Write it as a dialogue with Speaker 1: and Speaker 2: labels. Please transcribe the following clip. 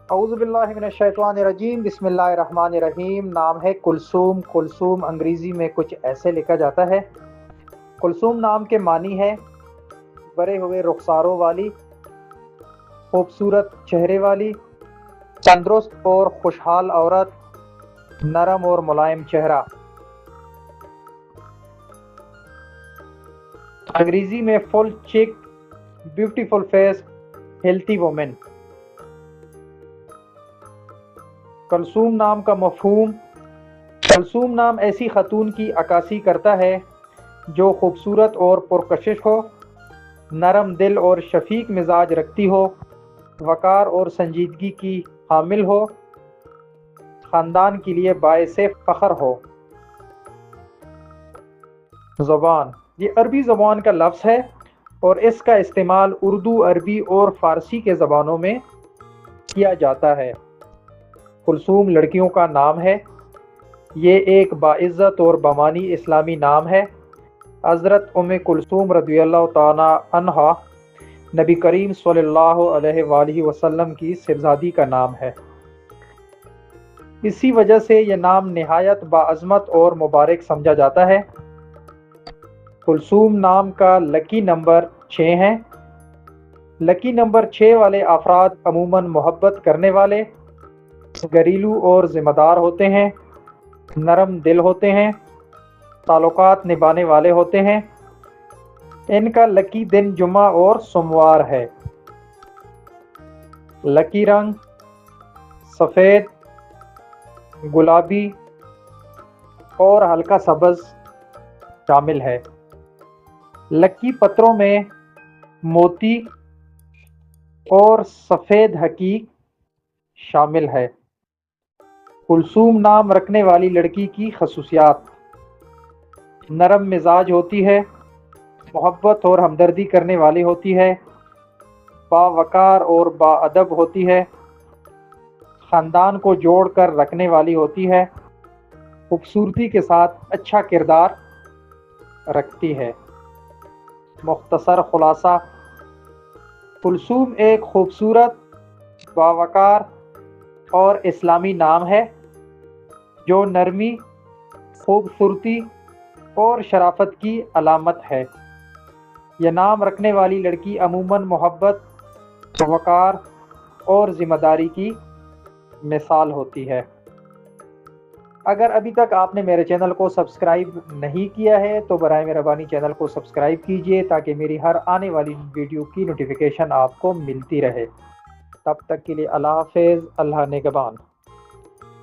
Speaker 1: اعوذ باللہ من الشیطان الرجیم، بسم اللہ الرحمن الرحیم۔ نام ہے کلثوم۔ کلثوم انگریزی میں کچھ ایسے لکھا جاتا ہے۔ کلثوم نام کے معنی ہے بھرے ہوئے رخساروں والی، خوبصورت چہرے والی، تندرست اور خوشحال عورت، نرم اور ملائم چہرہ۔ انگریزی میں full cheek, beautiful face, healthy woman. Kulsoom نام کا مفہوم: کلثوم نام ایسی خاتون کی عکاسی کرتا ہے جو خوبصورت اور پرکشش ہو، نرم دل اور شفیق مزاج رکھتی ہو، وقار اور سنجیدگی کی حامل ہو، خاندان کے لیے باعث فخر ہو۔ زبان: یہ عربی زبان کا لفظ ہے اور اس کا استعمال اردو، عربی اور فارسی کے زبانوں میں کیا جاتا ہے۔ کلثوم لڑکیوں کا نام ہے۔ یہ ایک باعزت اور بامانی اسلامی نام ہے۔ حضرت ام کلثوم رضی اللہ تعالی عنہا نبی کریم صلی اللہ علیہ وآلہ وسلم کی صاحبزادی کا نام ہے۔ اسی وجہ سے یہ نام نہایت باعظمت اور مبارک سمجھا جاتا ہے۔ کلثوم نام کا لکی نمبر 6 ہے۔ لکی نمبر 6 والے افراد عموماً محبت کرنے والے، گھریلو اور ذمہ دار ہوتے ہیں، نرم دل ہوتے ہیں، تعلقات نبھانے والے ہوتے ہیں۔ ان کا لکی دن جمعہ اور سوموار ہے۔ لکی رنگ سفید، گلابی اور ہلکا سبز شامل ہے۔ لکی پتروں میں موتی اور سفید حقیق شامل ہے۔ کلثوم نام رکھنے والی لڑکی کی خصوصیات: نرم مزاج ہوتی ہے، محبت اور ہمدردی کرنے والی ہوتی ہے، باوقار اور باادب ہوتی ہے، خاندان کو جوڑ کر رکھنے والی ہوتی ہے، خوبصورتی کے ساتھ اچھا کردار رکھتی ہے۔ مختصر خلاصہ: کلثوم ایک خوبصورت، باوقار اور اسلامی نام ہے جو نرمی، خوبصورتی اور شرافت کی علامت ہے۔ یہ نام رکھنے والی لڑکی عموماً محبت، وقار اور ذمہ داری کی مثال ہوتی ہے۔ اگر ابھی تک آپ نے میرے چینل کو سبسکرائب نہیں کیا ہے تو برائے مہربانی چینل کو سبسکرائب کیجیے تاکہ میری ہر آنے والی ویڈیو کی نوٹیفیکیشن آپ کو ملتی رہے۔ تب تک کے لیے اللہ حافظ، اللہ نگہبان۔